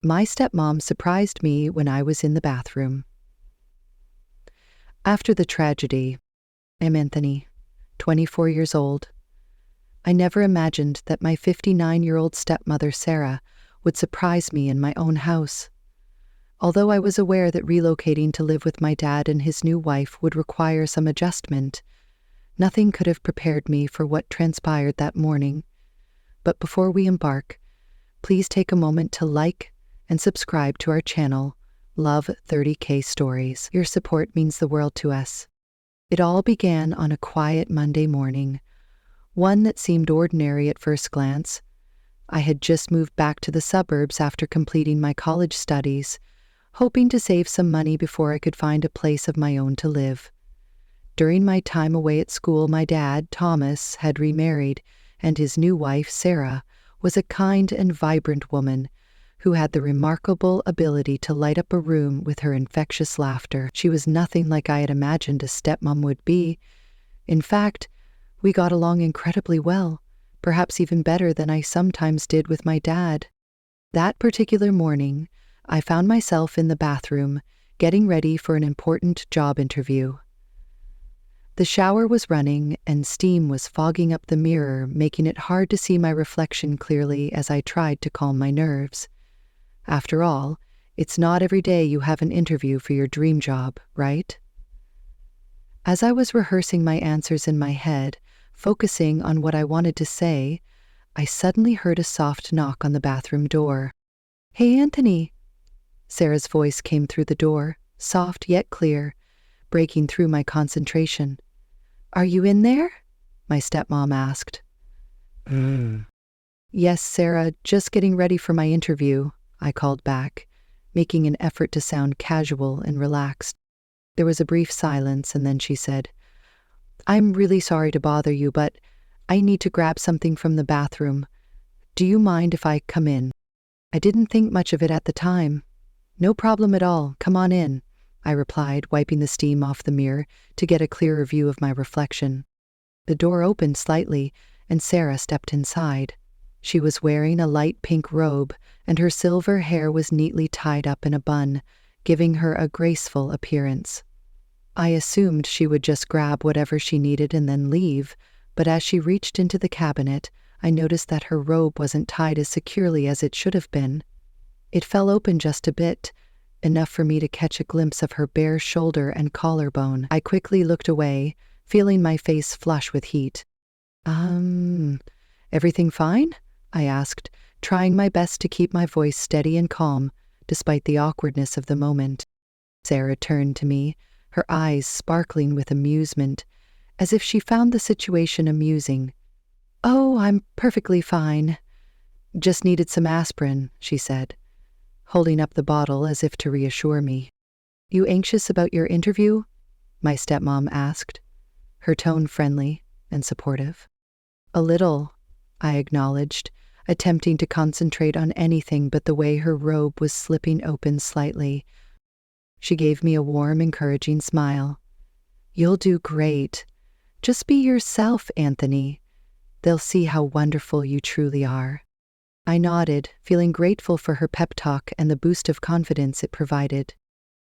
My stepmom surprised me when I was in the bathroom. After the tragedy, I'm Anthony, 24 years old. I never imagined that my 59-year-old stepmother, Sarah, would surprise me in my own house. Although I was aware that relocating to live with my dad and his new wife would require some adjustment, nothing could have prepared me for what transpired that morning. But before we embark, please take a moment to like and subscribe to our channel, Love 30K Stories. Your support means the world to us. It all began on a quiet Monday morning, one that seemed ordinary at first glance. I had just moved back to the suburbs after completing my college studies, hoping to save some money before I could find a place of my own to live. During my time away at school, my dad, Thomas, had remarried, and his new wife, Sarah, was a kind and vibrant woman who had the remarkable ability to light up a room with her infectious laughter. She was nothing like I had imagined a stepmom would be. In fact, we got along incredibly well, perhaps even better than I sometimes did with my dad. That particular morning, I found myself in the bathroom, getting ready for an important job interview. The shower was running, and steam was fogging up the mirror, making it hard to see my reflection clearly as I tried to calm my nerves. After all, it's not every day you have an interview for your dream job, right? As I was rehearsing my answers in my head, focusing on what I wanted to say, I suddenly heard a soft knock on the bathroom door. "Hey, Anthony!" Sarah's voice came through the door, soft yet clear, breaking through my concentration. "Are you in there?" my stepmom asked. "Yes, Sarah, just getting ready for my interview," I called back, making an effort to sound casual and relaxed. There was a brief silence, and then she said, "I'm really sorry to bother you, but I need to grab something from the bathroom. Do you mind if I come in?" I didn't think much of it at the time. "No problem at all, come on in," I replied, wiping the steam off the mirror to get a clearer view of my reflection. The door opened slightly, and Sarah stepped inside. She was wearing a light pink robe, and her silver hair was neatly tied up in a bun, giving her a graceful appearance. I assumed she would just grab whatever she needed and then leave, but as she reached into the cabinet, I noticed that her robe wasn't tied as securely as it should have been. It fell open just a bit, enough for me to catch a glimpse of her bare shoulder and collarbone. I quickly looked away, feeling my face flush with heat. Everything fine?" I asked, trying my best to keep my voice steady and calm, despite the awkwardness of the moment. Sarah turned to me, her eyes sparkling with amusement, as if she found the situation amusing. "Oh, I'm perfectly fine. Just needed some aspirin," she said, holding up the bottle as if to reassure me. "You anxious about your interview?" my stepmom asked, her tone friendly and supportive. "A little," I acknowledged, attempting to concentrate on anything but the way her robe was slipping open slightly. She gave me a warm, encouraging smile. "You'll do great. Just be yourself, Anthony. They'll see how wonderful you truly are." I nodded, feeling grateful for her pep talk and the boost of confidence it provided.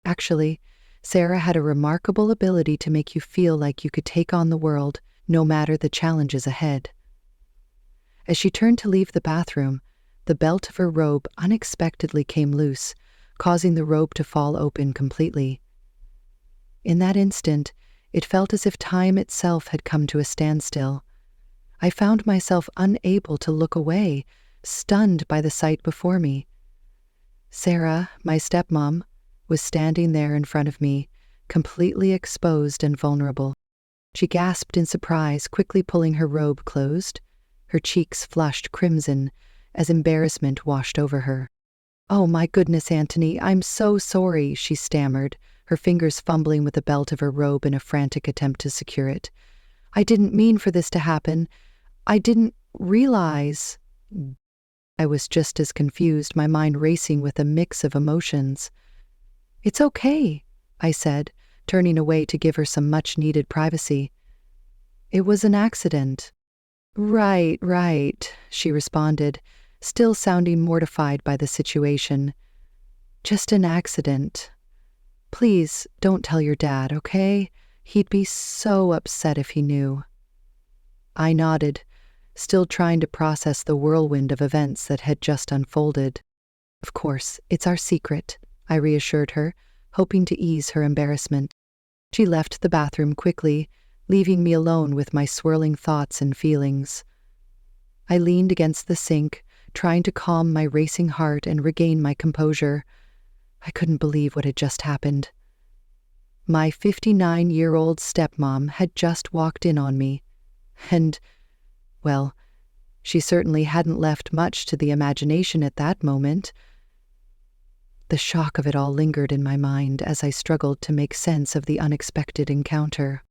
Actually, Sarah had a remarkable ability to make you feel like you could take on the world, no matter the challenges ahead. As she turned to leave the bathroom, the belt of her robe unexpectedly came loose, causing the robe to fall open completely. In that instant, it felt as if time itself had come to a standstill. I found myself unable to look away, stunned by the sight before me. Sarah, my stepmom, was standing there in front of me, completely exposed and vulnerable. She gasped in surprise, quickly pulling her robe closed. Her cheeks flushed crimson as embarrassment washed over her. "Oh my goodness, Anthony, I'm so sorry," she stammered, her fingers fumbling with the belt of her robe in a frantic attempt to secure it. "I didn't mean for this to happen. I didn't realize." I was just as confused, my mind racing with a mix of emotions. "It's okay," I said, turning away to give her some much-needed privacy. "It was an accident." Right, she responded, still sounding mortified by the situation. "Just an accident. Please don't tell your dad, okay? He'd be so upset if he knew." I nodded, still trying to process the whirlwind of events that had just unfolded. "Of course, it's our secret," I reassured her, hoping to ease her embarrassment. She left the bathroom quickly, leaving me alone with my swirling thoughts and feelings. I leaned against the sink, trying to calm my racing heart and regain my composure. I couldn't believe what had just happened. My 59-year-old stepmom had just walked in on me. And, well, she certainly hadn't left much to the imagination at that moment. The shock of it all lingered in my mind as I struggled to make sense of the unexpected encounter.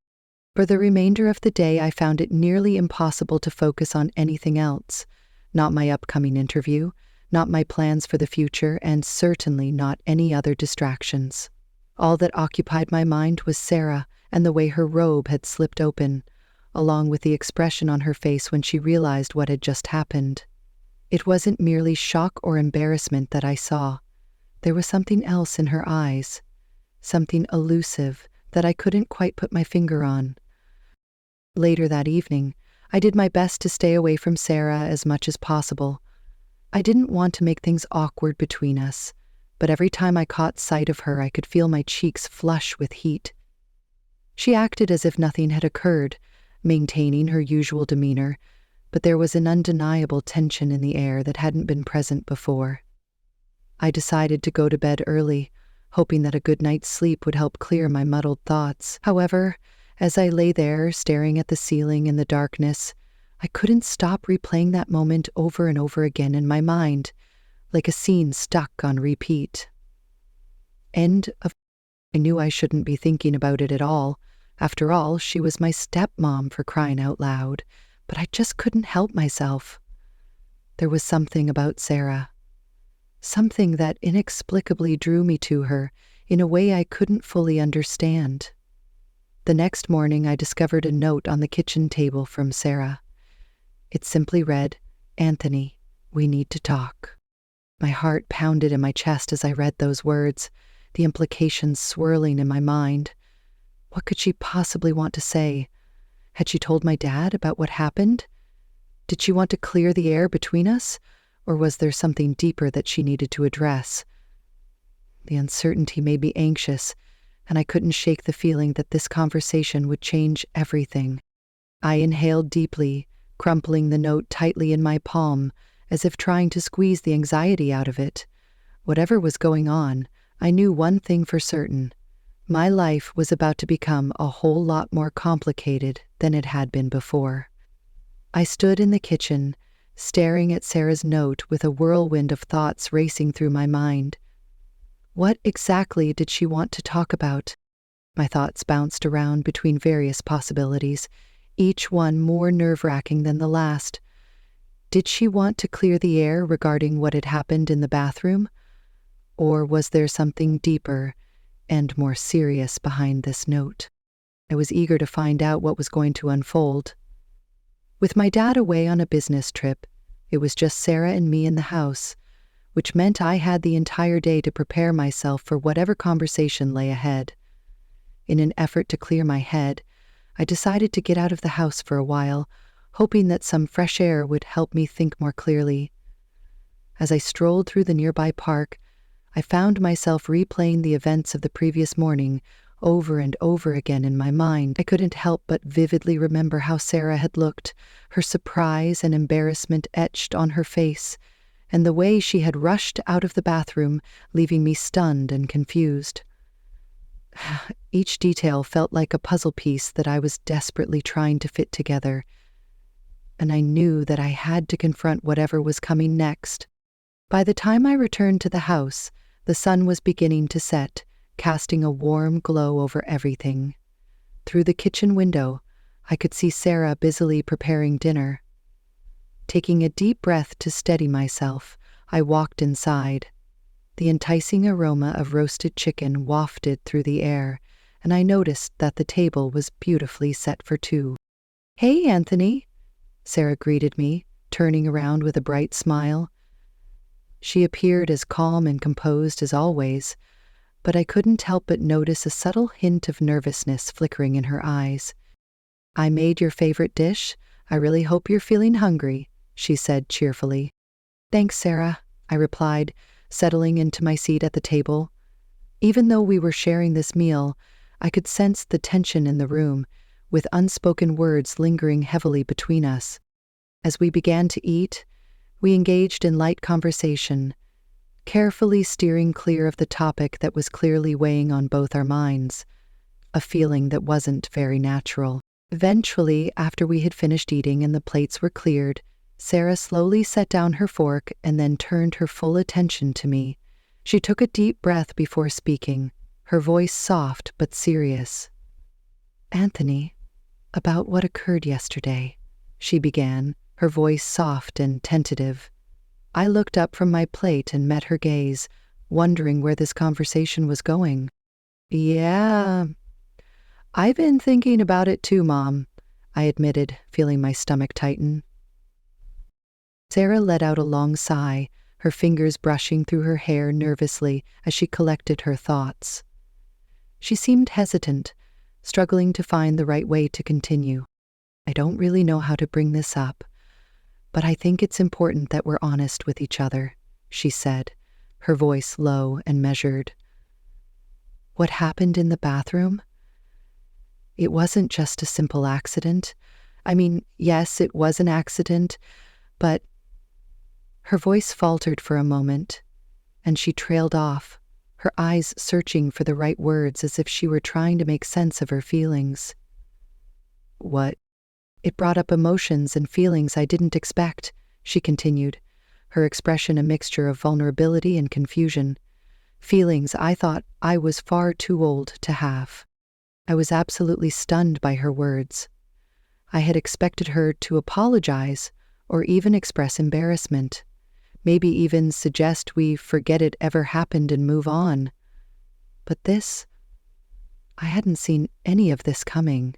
For the remainder of the day, I found it nearly impossible to focus on anything else. Not my upcoming interview, not my plans for the future, and certainly not any other distractions. All that occupied my mind was Sarah and the way her robe had slipped open, along with the expression on her face when she realized what had just happened. It wasn't merely shock or embarrassment that I saw. There was something else in her eyes, something elusive that I couldn't quite put my finger on. Later that evening, I did my best to stay away from Sarah as much as possible. I didn't want to make things awkward between us, but every time I caught sight of her, I could feel my cheeks flush with heat. She acted as if nothing had occurred, maintaining her usual demeanor, but there was an undeniable tension in the air that hadn't been present before. I decided to go to bed early, hoping that a good night's sleep would help clear my muddled thoughts. However, as I lay there staring at the ceiling in the darkness, I couldn't stop replaying that moment over and over again in my mind, like a scene stuck on repeat. I knew I shouldn't be thinking about it at all. After all, she was my stepmom, for crying out loud, but I just couldn't help myself. There was something about Sarah, something that inexplicably drew me to her in a way I couldn't fully understand. The next morning, I discovered a note on the kitchen table from Sarah. It simply read, "Anthony, we need to talk." My heart pounded in my chest as I read those words, the implications swirling in my mind. What could she possibly want to say? Had she told my dad about what happened? Did she want to clear the air between us, or was there something deeper that she needed to address? The uncertainty made me anxious, and I couldn't shake the feeling that this conversation would change everything. I inhaled deeply, crumpling the note tightly in my palm, as if trying to squeeze the anxiety out of it. Whatever was going on, I knew one thing for certain. My life was about to become a whole lot more complicated than it had been before. I stood in the kitchen, staring at Sarah's note with a whirlwind of thoughts racing through my mind. What exactly did she want to talk about? My thoughts bounced around between various possibilities, each one more nerve-wracking than the last. Did she want to clear the air regarding what had happened in the bathroom? Or was there something deeper and more serious behind this note? I was eager to find out what was going to unfold. With my dad away on a business trip, it was just Sarah and me in the house, which meant I had the entire day to prepare myself for whatever conversation lay ahead. In an effort to clear my head, I decided to get out of the house for a while, hoping that some fresh air would help me think more clearly. As I strolled through the nearby park, I found myself replaying the events of the previous morning over and over again in my mind. I couldn't help but vividly remember how Sarah had looked, her surprise and embarrassment etched on her face, and the way she had rushed out of the bathroom, leaving me stunned and confused. Each detail felt like a puzzle piece that I was desperately trying to fit together, and I knew that I had to confront whatever was coming next. By the time I returned to the house, the sun was beginning to set, casting a warm glow over everything. Through the kitchen window, I could see Sarah busily preparing dinner. Taking a deep breath to steady myself, I walked inside. The enticing aroma of roasted chicken wafted through the air, and I noticed that the table was beautifully set for two. "Hey, Anthony," Sarah greeted me, turning around with a bright smile. She appeared as calm and composed as always, but I couldn't help but notice a subtle hint of nervousness flickering in her eyes. "I made your favorite dish. I really hope you're feeling hungry," she said cheerfully. "Thanks, Sarah," I replied, settling into my seat at the table. Even though we were sharing this meal, I could sense the tension in the room, with unspoken words lingering heavily between us. As we began to eat, we engaged in light conversation, carefully steering clear of the topic that was clearly weighing on both our minds, a feeling that wasn't very natural. Eventually, after we had finished eating and the plates were cleared, Sarah slowly set down her fork and then turned her full attention to me. She took a deep breath before speaking, her voice soft but serious. "Anthony, about what occurred yesterday," she began, her voice soft and tentative. I looked up from my plate and met her gaze, wondering where this conversation was going. "Yeah, I've been thinking about it too, Mom," I admitted, feeling my stomach tighten. Sarah let out a long sigh, her fingers brushing through her hair nervously as she collected her thoughts. She seemed hesitant, struggling to find the right way to continue. "I don't really know how to bring this up, but I think it's important that we're honest with each other," she said, her voice low and measured. "What happened in the bathroom? It wasn't just a simple accident. I mean, yes, it was an accident, but..." Her voice faltered for a moment, and she trailed off, her eyes searching for the right words as if she were trying to make sense of her feelings. "What?" "It brought up emotions and feelings I didn't expect," she continued, her expression a mixture of vulnerability and confusion. "Feelings I thought I was far too old to have." I was absolutely stunned by her words. I had expected her to apologize or even express embarrassment, maybe even suggest we forget it ever happened and move on. But this, I hadn't seen any of this coming,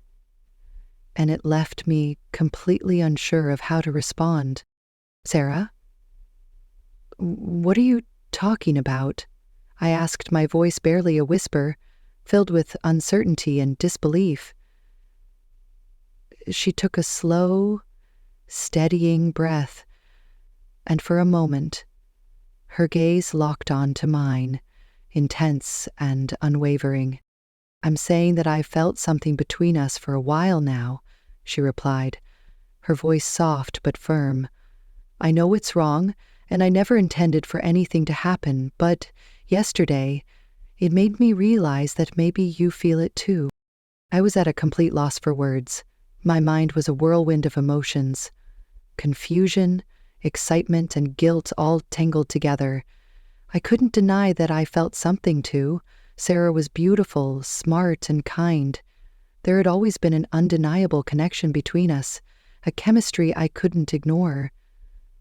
and it left me completely unsure of how to respond. "Sarah, what are you talking about?" I asked, my voice barely a whisper, filled with uncertainty and disbelief. She took a slow, steadying breath, and for a moment, her gaze locked onto mine, intense and unwavering. "I'm saying that I've felt something between us for a while now," she replied, her voice soft but firm. "I know it's wrong, and I never intended for anything to happen, but yesterday, it made me realize that maybe you feel it too." I was at a complete loss for words. My mind was a whirlwind of emotions. Confusion, excitement, and guilt all tangled together. I couldn't deny that I felt something too. Sarah was beautiful, smart, and kind. There had always been an undeniable connection between us, a chemistry I couldn't ignore.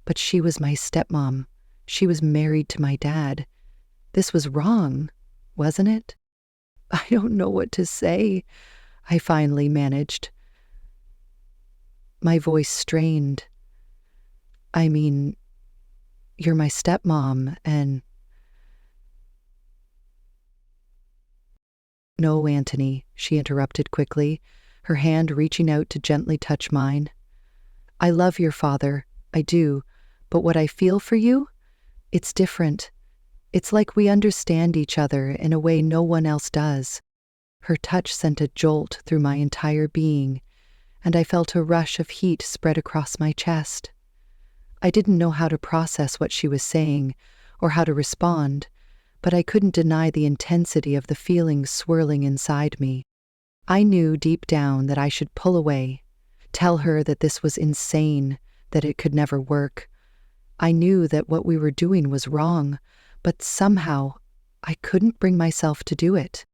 But she was my stepmom. She was married to my dad. This was wrong, wasn't it? "I don't know what to say," I finally managed. My voice strained. "I mean, you're my stepmom, and..." "No, Anthony," she interrupted quickly, her hand reaching out to gently touch mine. "I love your father, I do, but what I feel for you, it's different. It's like we understand each other in a way no one else does." Her touch sent a jolt through my entire being, and I felt a rush of heat spread across my chest. I didn't know how to process what she was saying or how to respond, but I couldn't deny the intensity of the feelings swirling inside me. I knew deep down that I should pull away, tell her that this was insane, that it could never work. I knew that what we were doing was wrong, but somehow I couldn't bring myself to do it.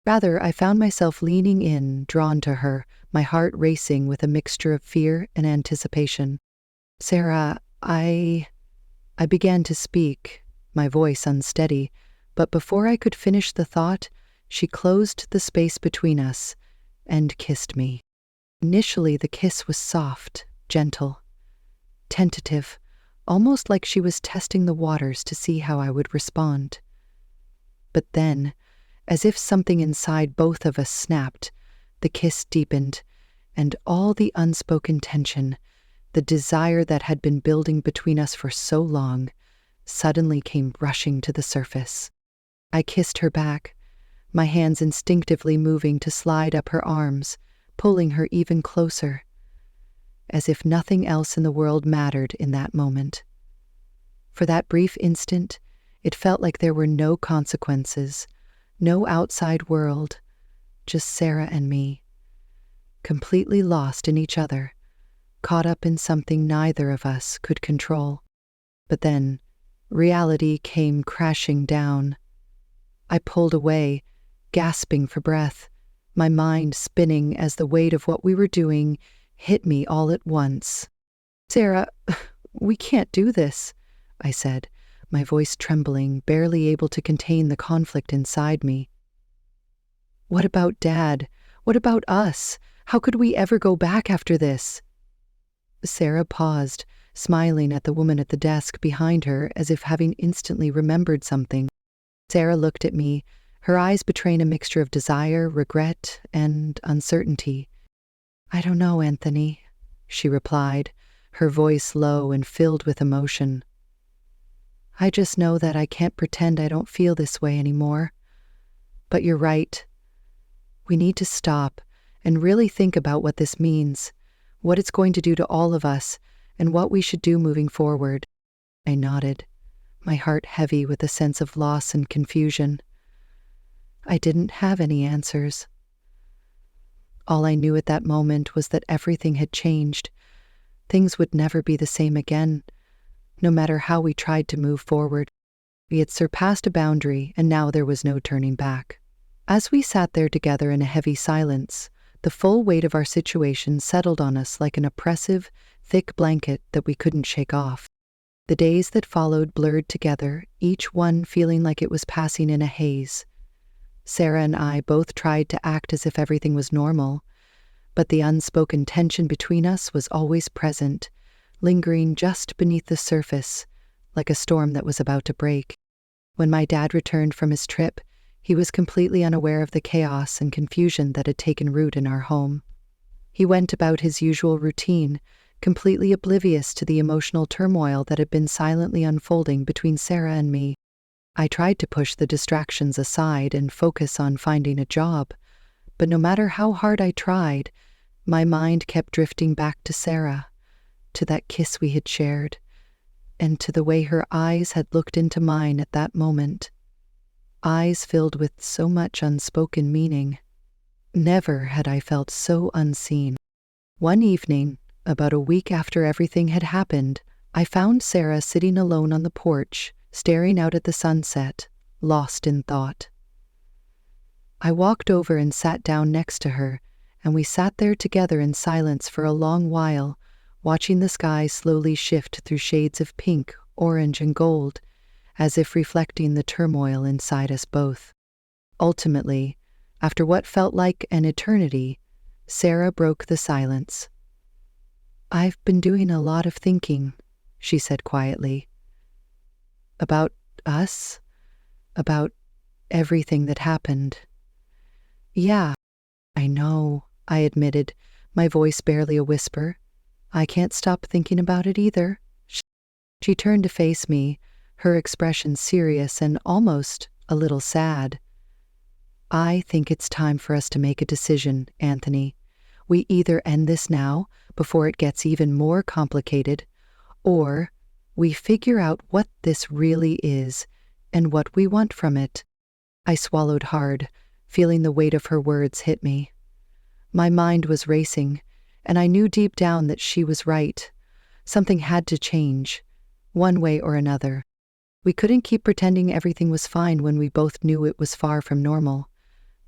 Rather, I found myself leaning in, drawn to her, my heart racing with a mixture of fear and anticipation. "Sarah, I began to speak, my voice unsteady, but before I could finish the thought, she closed the space between us and kissed me. Initially, the kiss was soft, gentle, tentative, almost like she was testing the waters to see how I would respond. But then, as if something inside both of us snapped, the kiss deepened, and all the unspoken tension, the desire that had been building between us for so long, suddenly came rushing to the surface. I kissed her back, my hands instinctively moving to slide up her arms, pulling her even closer, as if nothing else in the world mattered in that moment. For that brief instant, it felt like there were no consequences, no outside world, just Sarah and me, completely lost in each other, caught up in something neither of us could control. But then, reality came crashing down. I pulled away, gasping for breath, my mind spinning as the weight of what we were doing hit me all at once. "Sarah, we can't do this," I said, my voice trembling, barely able to contain the conflict inside me. "What about Dad? What about us? How could we ever go back after this?" Sarah paused, smiling at the woman at the desk behind her as if having instantly remembered something. Sarah looked at me, her eyes betraying a mixture of desire, regret, and uncertainty. "I don't know, Anthony," she replied, her voice low and filled with emotion. "I just know that I can't pretend I don't feel this way anymore. But you're right. We need to stop and really think about what this means, what it's going to do to all of us, and what we should do moving forward." I nodded, my heart heavy with a sense of loss and confusion. I didn't have any answers. All I knew at that moment was that everything had changed. Things would never be the same again, no matter how we tried to move forward. We had surpassed a boundary, and now there was no turning back. As we sat there together in a heavy silence, the full weight of our situation settled on us like an oppressive, thick blanket that we couldn't shake off. The days that followed blurred together, each one feeling like it was passing in a haze. Sarah and I both tried to act as if everything was normal, but the unspoken tension between us was always present, lingering just beneath the surface, like a storm that was about to break. When my dad returned from his trip, he was completely unaware of the chaos and confusion that had taken root in our home. He went about his usual routine, completely oblivious to the emotional turmoil that had been silently unfolding between Sarah and me. I tried to push the distractions aside and focus on finding a job, but no matter how hard I tried, my mind kept drifting back to Sarah, to that kiss we had shared, and to the way her eyes had looked into mine at that moment. Eyes filled with so much unspoken meaning. Never had I felt so unseen. One evening, about a week after everything had happened, I found Sarah sitting alone on the porch, staring out at the sunset, lost in thought. I walked over and sat down next to her, and we sat there together in silence for a long while, watching the sky slowly shift through shades of pink, orange, and gold, as if reflecting the turmoil inside us both. Ultimately, after what felt like an eternity, Sarah broke the silence. "I've been doing a lot of thinking," she said quietly. "About us? About everything that happened." "Yeah, I know," I admitted, my voice barely a whisper. "I can't stop thinking about it either." She turned to face me, her expression serious and almost a little sad. "I think it's time for us to make a decision, Anthony. We either end this now, before it gets even more complicated, or we figure out what this really is and what we want from it." I swallowed hard, feeling the weight of her words hit me. My mind was racing, and I knew deep down that she was right. Something had to change, one way or another. We couldn't keep pretending everything was fine when we both knew it was far from normal.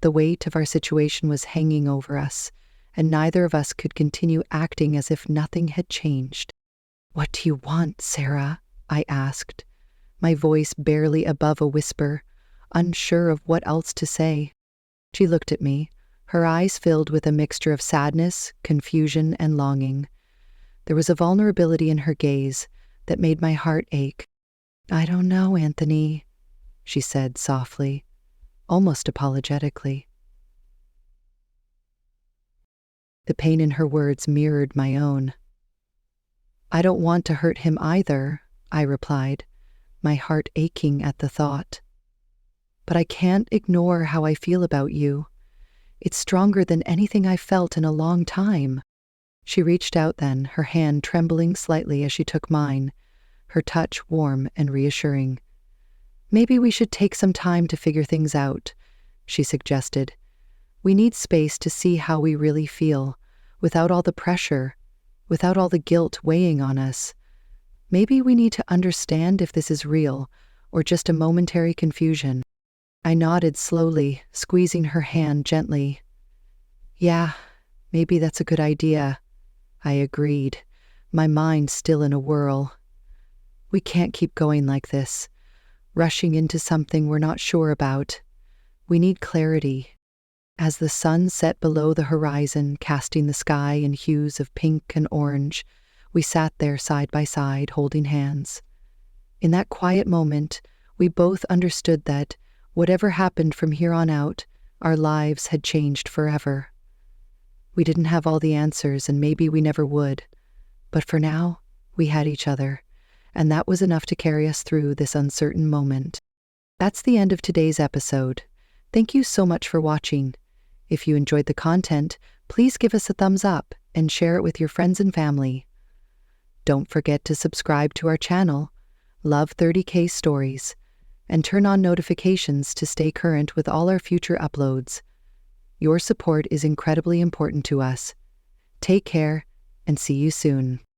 The weight of our situation was hanging over us, and neither of us could continue acting as if nothing had changed. "What do you want, Sarah?" I asked, my voice barely above a whisper, unsure of what else to say. She looked at me, her eyes filled with a mixture of sadness, confusion, and longing. There was a vulnerability in her gaze, that made my heart ache. "I don't know, Anthony," she said softly, almost apologetically. The pain in her words mirrored my own. "I don't want to hurt him either," I replied, my heart aching at the thought. "But I can't ignore how I feel about you. It's stronger than anything I've felt in a long time." She reached out then, her hand trembling slightly as she took mine, her touch warm and reassuring. "Maybe we should take some time to figure things out," she suggested. "We need space to see how we really feel, without all the pressure, without all the guilt weighing on us. Maybe we need to understand if this is real or just a momentary confusion." I nodded slowly, squeezing her hand gently. "Yeah, maybe that's a good idea," I agreed, my mind still in a whirl. "We can't keep going like this, rushing into something we're not sure about. We need clarity." As the sun set below the horizon, casting the sky in hues of pink and orange, we sat there side by side, holding hands. In that quiet moment, we both understood that, whatever happened from here on out, our lives had changed forever. We didn't have all the answers, and maybe we never would. But for now, we had each other, and that was enough to carry us through this uncertain moment. That's the end of today's episode. Thank you so much for watching. If you enjoyed the content, please give us a thumbs up and share it with your friends and family. Don't forget to subscribe to our channel, Love 30K Stories, and turn on notifications to stay current with all our future uploads. Your support is incredibly important to us. Take care, and see you soon.